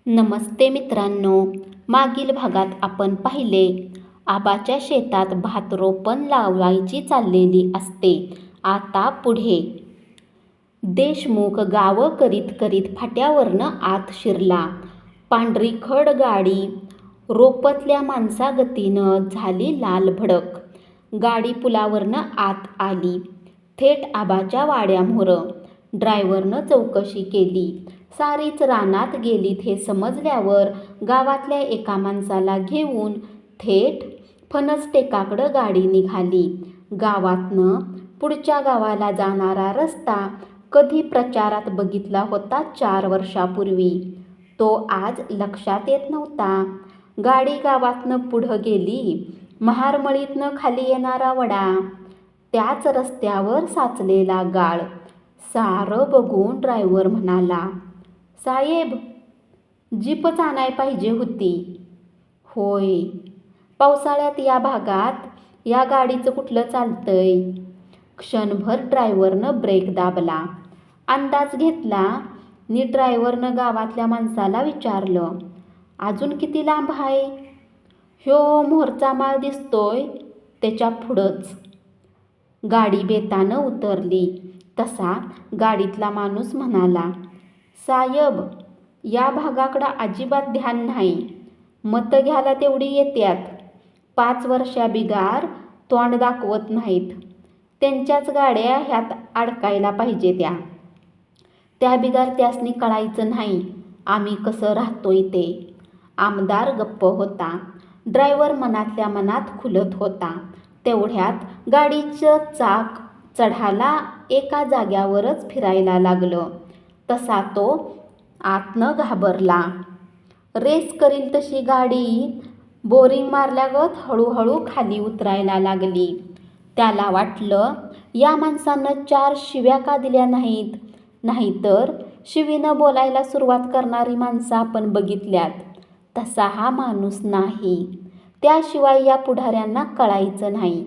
नमस्ते मित्रांनो. मागील भागात आपण पाहिले आबाच्या शेतात भात रोपण लावायची चाललेली असते. आता पुढे देशमुख गावं करीत करीत फाट्यावरनं आत शिरला. पांढरीखड गाडी रोपतल्या माणसागतीनं झाली लाल भडक. गाडी पुलावरनं आत आली. थेट आबाच्या वाड्यामोहरं. ड्रायव्हरनं चौकशी केली. सारीच रानात गेलीत हे समजल्यावर गावातल्या एका माणसाला घेऊन थेट फणसटेकाकडं गाडी निघाली. गावातनं पुढच्या गावाला जाणारा रस्ता कधी प्रचारात बघितला होता 4 वर्षापूर्वी, तो आज लक्षात येत नव्हता. गाडी गावातनं पुढं गेली. महारमळीतनं खाली येणारा वडा, त्याच रस्त्यावर साचलेला गाळ. सारं बघून ड्रायव्हर म्हणाला, साहेब, जीपच आणाय पाहिजे होती. होय, पावसाळ्यात या भागात या गाडीचं कुठलं चालतंय. क्षणभर ड्रायव्हरनं ब्रेक दाबला. अंदाज घेतला नि ड्रायव्हरनं गावातल्या माणसाला विचारलं, अजून किती लांब आहे. ह्यो मोहरचा माळ दिसतोय त्याच्या पुढंच. गाडी बेतानं उतरली. तसा गाडीतला माणूस म्हणाला, साहेब, या भागाकडं अजिबात ध्यान नाही. मतं घ्यायला तेवढी येत्यात. 5 वर्षाबिगार तोंड दाखवत नाहीत. त्यांच्याच गाड्या ह्यात अडकायला पाहिजे त्या बिगार त्यासनी कळायचं नाही आम्ही कसं राहतोय ते. आमदार गप्प होता. ड्रायव्हर मनातल्या मनात खुलत होता. तेवढ्यात गाडीचं चाक चढाला एका जाग्यावरच फिरायला लागलं. तसा तो आतनं घाबरला. रेस करील तशी गाडी बोरिंग मारल्यागत हळूहळू खाली उतरायला लागली. त्याला वाटलं, या माणसानं 4 शिव्या का दिल्या नाहीत. नाहीतर शिवीनं बोलायला सुरुवात करणारी माणसं आपण बघितल्यात. तसा हा माणूस नाही. त्याशिवाय या पुढाऱ्यांना कळायचं नाही.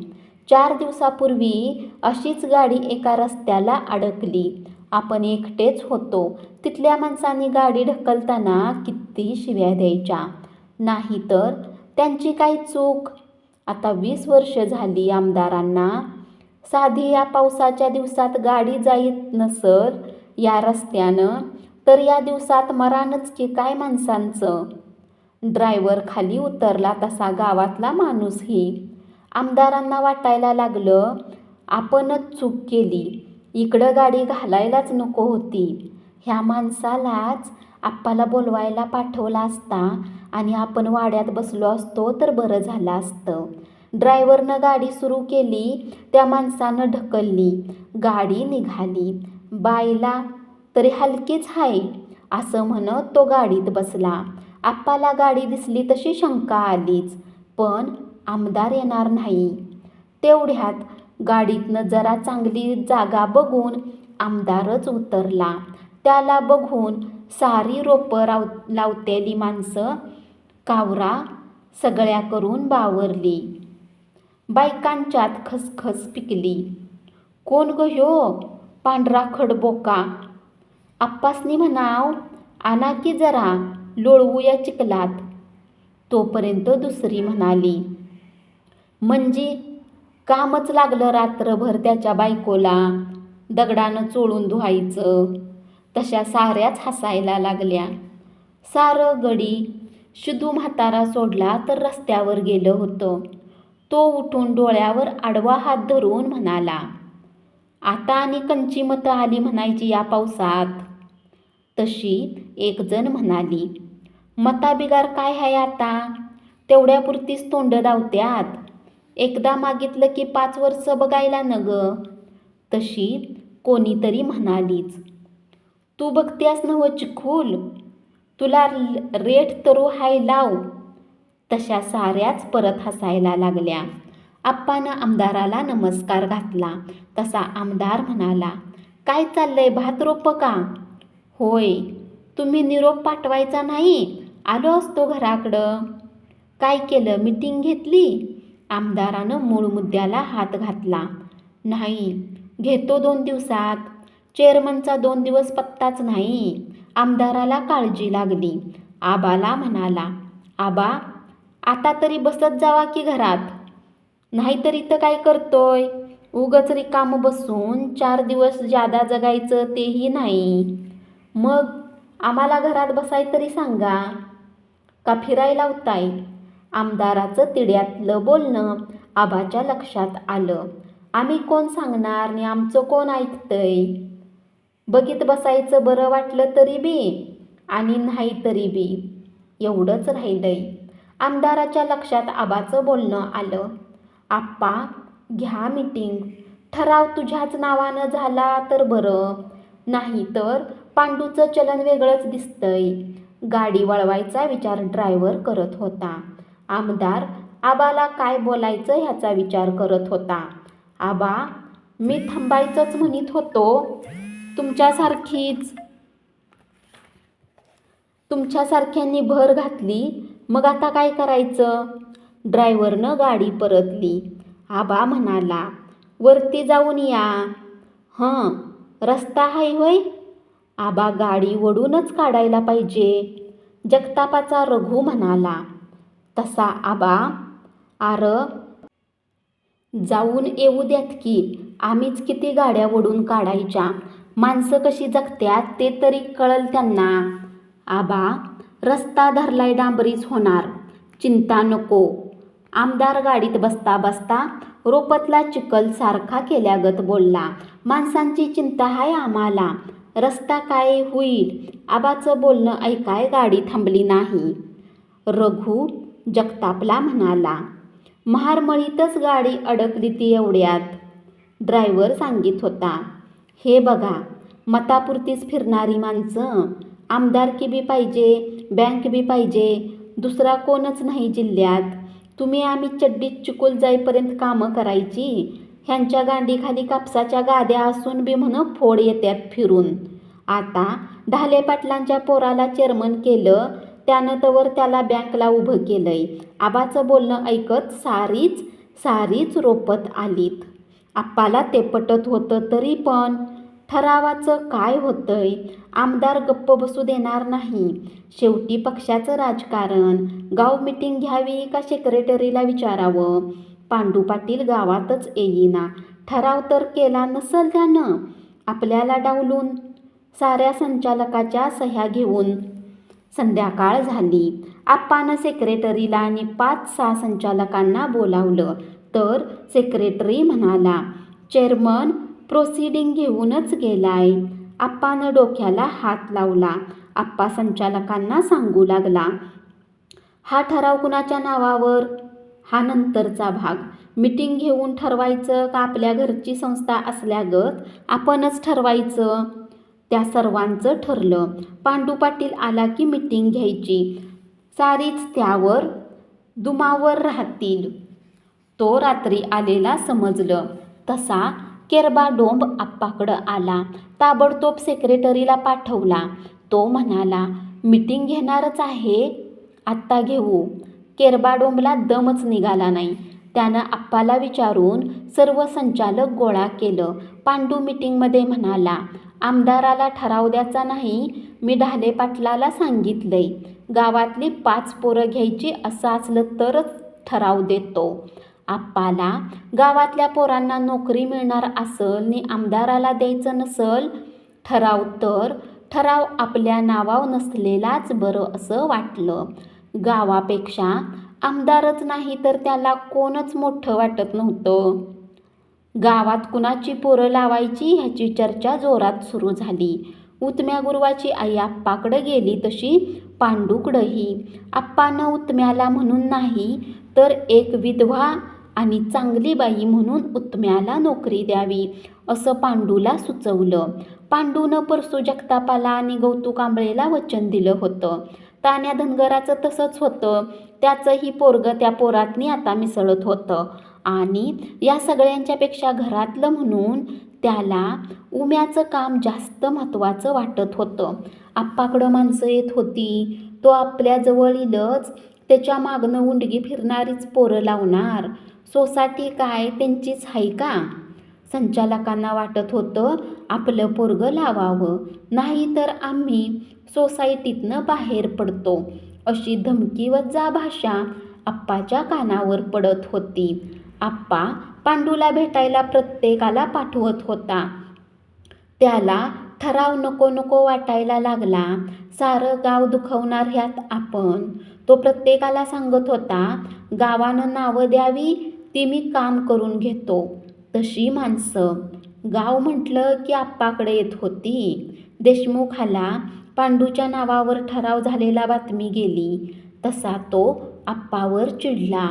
4 दिवसापूर्वी अशीच गाडी एका रस्त्याला अडकली. आपण एकटेच होतो. तिथल्या माणसांनी गाडी ढकलताना किती शिव्या द्यायच्या. नाहीतर त्यांची काय चूक. आता 20 वर्ष झाली आमदारांना. साधी या पावसाच्या दिवसात गाडी जाईत नसल या रस्त्यानं, तर या दिवसात मरानच की काय माणसांचं. ड्रायव्हर खाली उतरला तसा गावातला माणूसही. आमदारांना वाटायला लागलं, आपणच चूक केली. इकडं गाडी घालायलाच नको होती. ह्या माणसालाच आप्पाला बोलवायला पाठवला असता आणि आपण वाड्यात बसलो असतो तर बरं झालं असतं. ड्रायव्हरनं गाडी सुरू केली. त्या माणसानं ढकलली. गाडी निघाली. बायला तरी हलकीच आहे असं म्हणत तो गाडीत बसला. आप्पाला गाडी दिसली तशी शंका आलीच, पण आमदार येणार नाही. तेवढ्यात गाडीतनं जरा चांगली जागा बघून आमदारच उतरला. त्याला बघून सारी रोपं लावतेली माणसं कावरा सगळ्या करून बावरली. बायकांच्यात खसखस पिकली. कोण ग ह्यो पांढरा खडबोका. आप्पासनी म्हणाव, आणा की जरा लोळवूया चिखलात. तोपर्यंत दुसरी म्हणाली, म्हणजे कामच लागलं रात्रभर त्याच्या बायकोला दगडानं चोळून धुवायचं. तशा साऱ्याच हसायला लागल्या. सारं गडी शुद्धू म्हातारा सोडला तर रस्त्यावर गेलं होतं. तो उठून डोळ्यावर आडवा हात धरून म्हणाला, आता आणि कंची मतं आली म्हणायची या पावसात. तशी एक जण म्हणाली, मताबिगार काय आहे आता, तेवढ्यापुरतीच तोंड दावत्यात. एकदा मागितलं की 5 वर्ष बघायला न ग. तशी कोणीतरी म्हणालीच, तू बघत्यास नव चिखूल, तुला रेट तरू हाय लाव. तशा साऱ्याच परत हसायला लागल्या. आप्पानं आमदाराला नमस्कार घातला. तसा आमदार म्हणाला, काय चाललंय, भात रोप का. होय, तुम्ही निरोप पाठवायचा नाही, आलो असतो घराकडं. काय केलं, मीटिंग घेतली. आमदारानं मूळ मुद्द्याला हात घातला. नाही, घेतो 2 दिवसात. चेअरमनचा 2 दिवस पत्ताच नाही. आमदाराला काळजी लागली. आबाला म्हणाला, आबा आता तरी बसत जावा की घरात, नाहीतर इथं काय करतोय? उगच रिकामं बसून 4 दिवस जादा जगायचं तेही नाही. मग आम्हाला घरात बसाय तरी सांगा, का फिरायला लावताय? आमदाराचं तिड्यातलं बोलणं आबाच्या लक्षात आलं. आम्ही कोण सांगणार आणि आमचं कोण ऐकतंय? बघीत बसायचं बरं वाटलं तरी बी आणि नाही तरी बी एवढंच राहिलंय. आमदाराच्या लक्षात आबाचं बोलणं आलं. आप्पा घ्या मीटिंग, ठराव तुझ्याच नावानं झाला तर बरं, नाही तर पांडूचं चलन वेगळंच दिसतंय. गाडी वळवायचा विचार ड्रायव्हर करत होता. आमदार आबाला काय बोलायचं ह्याचा विचार करत होता. आबा मी थांबायचंच म्हणत होतो, तुमच्यासारख्यांनी भर घातली, मग आता काय करायचं? ड्रायव्हरनं गाडी परतली. आबा म्हणाला, वरती जाऊन या. हं, रस्ता हाय होय? आबा गाडी वडूनच काढायला पाहिजे, जगतापाचा रघू म्हणाला. तसा आबा, आर जाऊन येऊ द्यात की, आम्हीच किती गाड्या वडून काढायच्या, माणसं कशी जगत्यात ते तरी कळल त्यांना. आबा रस्ता धरलाय डांबरीच होणार, चिंता नको. आमदार गाडीत बसता बसता रोपतला चिखल सारखा केल्यागत बोलला. माणसांची चिंता हाय आम्हाला, रस्ता काय होईल? आबाचं बोलणं ऐकाय गाडी थांबली नाही. रघू जगतापला म्हणाला, महारमळीतच गाडी अडकली ती एवढ्यात. ड्रायव्हर सांगित होता, हे बघा मतापुरतीच फिरणारी माणसं, आमदारकी बी पाहिजे, बँक बी पाहिजे, दुसरा कोणच नाही जिल्ह्यात. तुम्ही आम्ही चड्डीत चिकोल जाईपर्यंत कामं करायची, ह्यांच्या गांडीखाली कापसाच्या गाद्या असून बी म्हण फोड येत्यात फिरून. आता ढाले पाटलांच्या पोराला चेअरमन केलं, त्यानं तवर त्याला बँकला उभं केलंय. आबाचं बोलणं ऐकत सारीच रोपत आलीत. आप्पाला ते पटत होतं तरी पण ठरावाचं काय होतंय? आमदार गप्प बसू देणार नाही. शेवटी पक्षाचं राजकारण, गाव मिटिंग घ्यावी का सेक्रेटरीला विचारावं? पांडू पाटील गावातच येईना. ठराव तर केला नसल त्यानं आपल्याला डावलून. साऱ्या संचालकाच्या सह्या घेऊन संध्याकाळ झाली. आप्पानं सेक्रेटरीला आणि 5-6 संचालकांना बोलावलं तर सेक्रेटरी म्हणाला, चेअरमन प्रोसिडिंग घेऊनच गेलाय. आप्पानं डोक्याला हात लावला. आप्पा संचालकांना सांगू लागला, हा ठराव कुणाच्या नावावर? हा नंतरचा भाग. मीटिंग घेऊन ठरवायचं का आपल्या घरची संस्था असल्यागत आपणच ठरवायचं? त्या सर्वांचं ठरलं. पांडू पाटील आला की मीटिंग घ्यायची. सारीच त्यावर दुमावर राहतील. तो रात्री आलेला समजलं तसा केरबा डोंब आप्पाकडं आला. ताबडतोब सेक्रेटरीला पाठवला. तो म्हणाला, मीटिंग घेणारच आहे, आत्ता घेऊ. केरबा डोंबला दमच निघाला नाही. त्यानं आप्पाला विचारून सर्व संचालक गोळा केलं. पांडू मीटिंगमध्ये म्हणाला, आमदाराला ठराव द्यायचा नाही, मी ढाले पाटलाला सांगितलंय. गावातली 5 पोरं घ्यायची असं असलं तरच ठराव देतो. आप्पाला गावातल्या पोरांना नोकरी मिळणार असल नि आमदाराला द्यायचं नसल ठराव तर ठराव आपल्या नावाव नसलेलाच बरं असं वाटलं. गावापेक्षा आमदारच नाही तर त्याला कोणच मोठं वाटत नव्हतं. गावात कुणाची पोरं लावायची ह्याची चर्चा जोरात सुरू झाली. उतम्या गुरुवाची आई आप्पाकडं गेली तशी पांडूकडंही. आप्पानं उतम्याला म्हणून नाही तर एक विधवा आणि चांगली बाई म्हणून उतम्याला नोकरी द्यावी असं पांडूला सुचवलं. पांडूनं परसू जगतापाला आणि गौतू कांबळेला वचन दिलं होतं. तान्या धनगराचं तसंच होतं. त्याचंही पोरगं त्या पोरातनी आता मिसळत होतं आणि या सगळ्यांच्यापेक्षा घरातलं म्हणून त्याला उम्याचं काम जास्त महत्त्वाचं वाटत होतं. आप्पाकडं माणसं येत होती. तो आपल्याजवळ येईलच, त्याच्या मागणं उंडगी फिरणारीच पोरं लावणार. सोसायटी काय त्यांचीच आहे का? संचालकांना वाटत होतं आपलं पोरगं लावावं, नाही तर आम्ही सोसायटीतनं बाहेर पडतो अशी धमकीवजा भाषा आप्पाच्या कानावर पडत होती. आप्पा पांडूला भेटायला प्रत्येकाला पाठवत होता. त्याला ठराव नको नको वाटायला लागला. सारं गाव दुखवणार ह्यात आपण. तो प्रत्येकाला सांगत होता, गावानं नावं द्यावी ती मी काम करून घेतो. तशी माणसं गाव म्हटलं की आप्पाकडे येत होती. देशमुखाला पांडूच्या नावावर ठराव झालेला बातमी गेली तसा तो आप्पावर चिडला.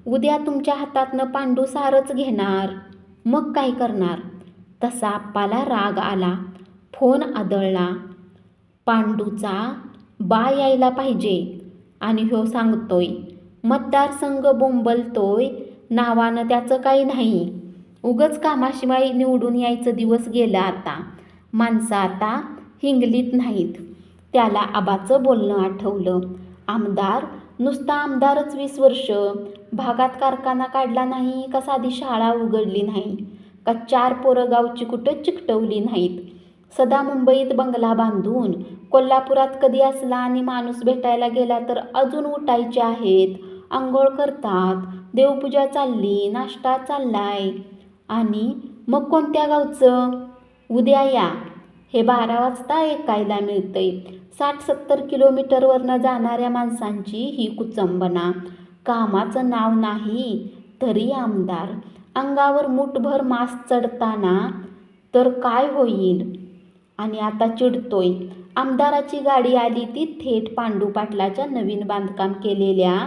उद्या तुमच्या हातातनं पांडू सारच घेणार, मग काय करणार? तसा आप्पाला राग आला. फोन आदळला. पांडूचा बा यायला पाहिजे आणि ह्यो सांगतोय मतदारसंघ बोंबलतोय, नावानं त्याचं काही नाही. उगच कामाशिवाय निवडून यायचं दिवस गेला आता. माणसं आता हिंगलीत नाहीत. त्याला आबाचं बोलणं आठवलं. आमदार नुसता आमदारच 20 वर्ष, भागात कारखाना काढला नाही का, साधी शाळा उघडली नाही का, 4 पोरं गावची कुठं चिकटवली नाहीत. सदा मुंबईत बंगला बांधून, कोल्हापुरात कधी असला आणि माणूस भेटायला गेला तर अजून उठायचे आहेत, आंघोळ करतात, देवपूजा चालली, नाश्ता चाललाय. आणि मग कोणत्या गावचं? उद्या या, हे 12 वाजता ऐकायला मिळतंय. 60-70 किलोमीटरवरनं जाणाऱ्या माणसांची ही कुचंबना. कामाचं नाव नाही तरी आमदार. अंगावर मुठभर मांस चढताना तर काय होईल? आणि आता चिडतोय. आमदाराची गाडी आली ती थेट पांडू पाटलाच्या नवीन बांधकाम केलेल्या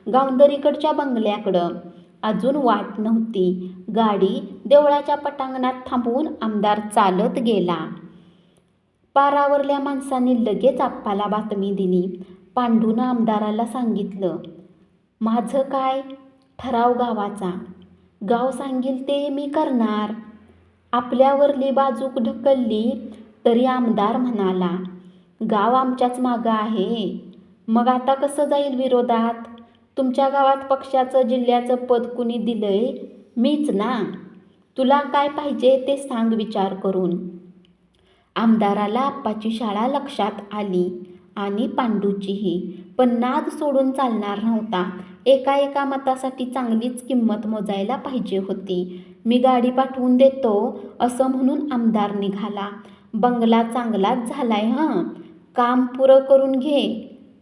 गावंदरीकडच्या बंगल्याकडं. अजून वाट नव्हती. गाडी देवळाच्या पटांगणात थांबवून आमदार चालत गेला. पारावरल्या माणसांनी लगेच आप्पाला बातमी दिली. पांडूनं आमदाराला सांगितलं, माझं काय, ठराव गावाचा. गाव सांगील ते मी करणार. आपल्यावरली बाजूक ढकलली तरी आमदार म्हणाला, गाव आमच्याच मागं आहे. मग आता कसं जाईल विरोधात? तुमच्या गावात पक्षाचं जिल्ह्याचं पद कुणी दिलंय? मीच ना. तुला काय पाहिजे ते सांग विचार करून. आमदाराला आप्पाची शाळा लक्षात आली आणि पांडूचीही. पण नाद सोडून चालणार नव्हता. एका मतासाठी चांगलीच किंमत मोजायला पाहिजे होती. मी गाडी पाठवून देतो असं म्हणून आमदार निघाला. बंगला चांगलाच झालाय हं, काम पुरं करून घे,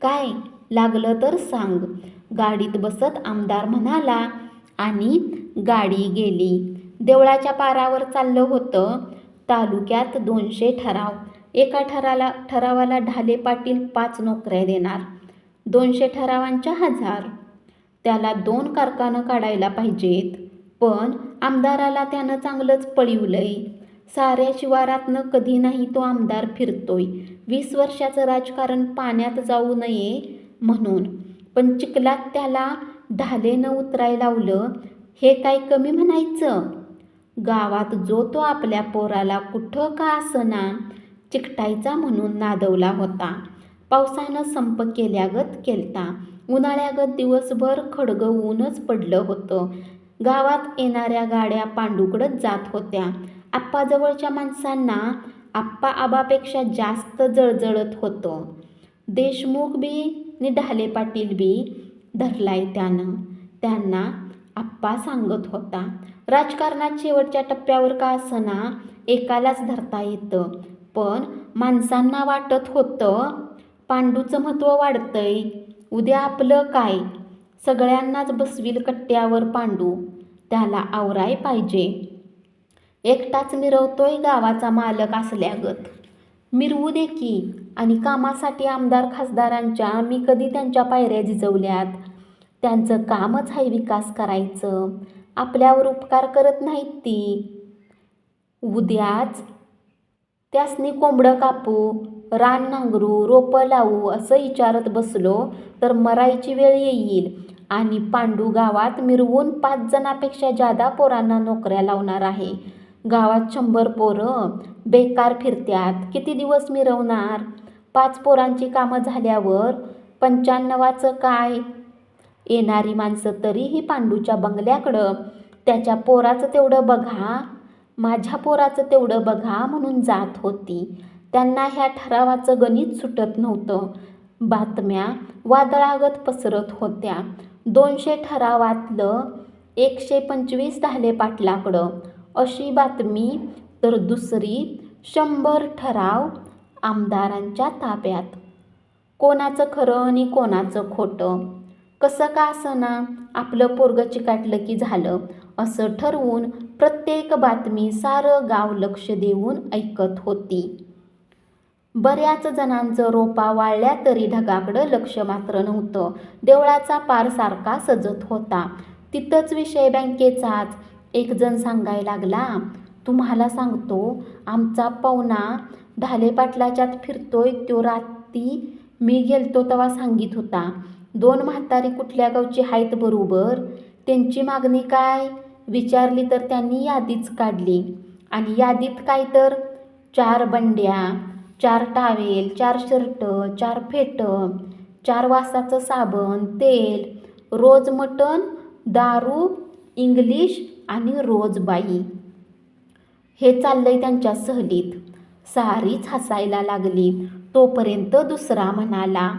काय लागलं तर सांग. गाडीत बसत आमदार म्हणाला आणि गाडी गेली. देवळाच्या पारावर चाललं होतं. तालुक्यात 200 ठराव. एका ठरावाला ढाले पाटील 5 नोकऱ्या देणार. 200 ठरावांच्या 1000. त्याला 2 कारखानं काढायला पाहिजेत. पण आमदाराला त्यानं चांगलंच पळिवलंय. साऱ्या शिवारातनं कधी नाही तो आमदार फिरतोय. 20 वर्षाचं राजकारण पाण्यात जाऊ नये म्हणून. पण चिखलात त्याला ढालेनं उतराय लावलं, हे काय कमी म्हणायचं? गावात जो तो आपल्या पोराला कुठं का असना चिकटायचा म्हणून नादवला होता. पावसानं संप केल्यागत केलता. उन्हाळ्यागत दिवसभर खडगं ऊनच पडलं होतं. गावात येणाऱ्या गाड्या पांडूकडंच जात होत्या. आप्पाजवळच्या माणसांना आप्पा आबापेक्षा जास्त जळजळत होतं. देशमुख बी नि ढाले पाटील बी धरलाय त्यानं. त्यांना आप्पा सांगत होता, राजकारणात शेवटच्या टप्प्यावर का असना एकालाच धरता येतं. पण माणसांना वाटत होतं पांडूचं महत्त्व वाढतंय. उद्या आपलं काय, सगळ्यांनाच बसविल कट्ट्यावर पांडू. त्याला आवराय पाहिजे. एकटाच मिरवतोय गावाचा मालक असल्यागत. मिरवू दे की. आणि कामासाठी आमदार खासदारांच्या मी कधी त्यांच्या पायऱ्या झिजवल्यात? त्यांचं कामच आहे विकास करायचं. आपल्यावर उपकार करत नाहीत ती. उद्याच त्यासनी कोंबडं कापू, रान नांगरू, रोपं लावू असं विचारत बसलो तर मरायची वेळ येईल. आणि पांडू गावात मिरवून 5 जणांपेक्षा जादा पोरांना नोकऱ्या लावणार आहे. गावात 100 पोरं बेकार फिरत्यात. किती दिवस मिरवणार? 5 पोरांची कामं झाल्यावर 95चं काय? येणारी माणसं तरीही पांडूच्या बंगल्याकडं त्याच्या पोराचं तेवढं बघा, माझ्या पोराचं तेवढं बघा म्हणून जात होती. त्यांना ह्या ठरावाचं गणित सुटत नव्हतं. बातम्या वादळागत पसरत होत्या. 200 ठरावातलं 125 ढाले पाटलाकडं अशी बातमी, तर दुसरी 100 ठराव आमदारांच्या ताब्यात. कोणाचं खरं आणि कोणाचं खोटं? कसं का असना, आपलं पोरगं चिकाटलं की झालं असं ठरवून प्रत्येक बातमी सारं गाव लक्ष देऊन ऐकत होती. बऱ्याच जणांचं रोपा वाळल्या तरी ढगाकडं लक्ष मात्र नव्हतं. देवळाचा पार सारखा सजत होता. तिथंच विषय बँकेचाच. एक जण सांगायला लागला, तुम्हाला सांगतो, आमचा पाहुणा ढाले पाटलाच्यात फिरतोय त्यो राती मी गेलतो तेव्हा सांगित होता. 2 म्हातारी कुठल्या गावची हायत बरोबर. त्यांची मागणी काय विचारली तर त्यांनी यादीच काढली. आणि यादीत काय तर 4 बंड्या, 4 टावेल, 4 शर्ट, 4 फेटं, 4 वासाचं साबण, तेल, रोज मटण, दारू, इंग्लिश आणि रोज बाई. हे चाललंय त्यांच्या सहलीत. सारीच हसायला लागली. तोपर्यंत दुसरा म्हणाला,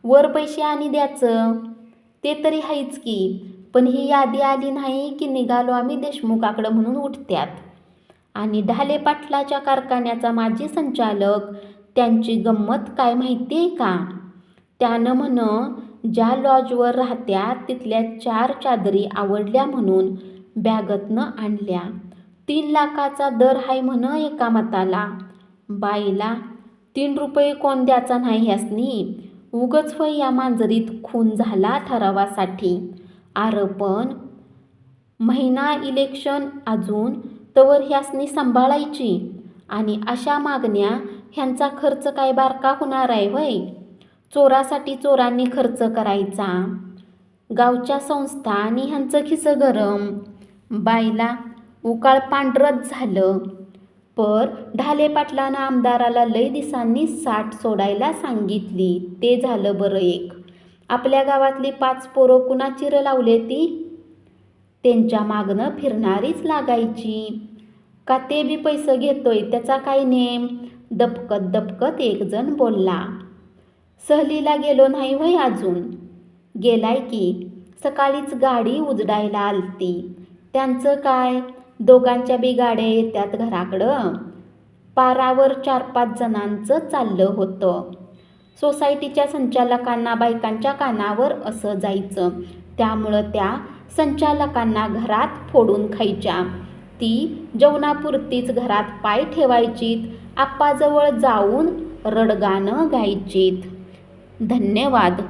वर पैसे आणि द्याचं ते तरी हायच की, पण ही यादी आली नाही की निघालो आम्ही देशमुखाकडं म्हणून उठत्यात. आणि ढाले पाटलाच्या कारखान्याचा माजी संचालक, त्यांची गंमत काय माहिती आहे का? त्यानं म्हण ज्या लॉजवर राहत्या तिथल्या 4 चादरी आवडल्या म्हणून बॅगतनं आणल्या. 3 लाखाचा दर हाय म्हण एका मताला. बाईला 3 रुपये कोण द्याचा नाही ह्यासनी. उगच होय या मांजरीत खून झाला ठरावासाठी. आर पण महिना इलेक्शन अजून तवर ह्यासनी सांभाळायची. आणि अशा मागण्या ह्यांचा खर्च काय बारका होणार आहे होय? चोरासाठी चोरांनी खर्च करायचा. गावच्या संस्था आणि ह्यांचं खिसं गरम. बाईला उकाळ पांढरच झालं. पर ढाले पाटलानं आमदाराला लय दिसांनी 60 सोडायला सांगितली. ते झालं बरं एक. आपल्या गावातली 5 पोरं कुणाची र लावले ती? त्यांच्या मागणं फिरणारीच लागायची. का ते बी पैसे घेतोय त्याचा काय नेम? दबकत दबकत एक जण बोलला. सहलीला गेलो नाही व्हय अजून? गेलाय की. सकाळीच गाडी उजडायला आलती. त्यांचं काय, दोघांच्या बी गाड्या येत्यात घराकडं. पारावर 4-5 जणांचं चाललं होतं. सोसायटीच्या संचालकांना बायकांच्या कानावर असं जायचं. त्यामुळं त्या संचालकांना घरात फोडून खायच्या. ती जेवणापुरतीच घरात पाय ठेवायचीत. आप्पाजवळ जाऊन रडगाणं गायचीत. धन्यवाद.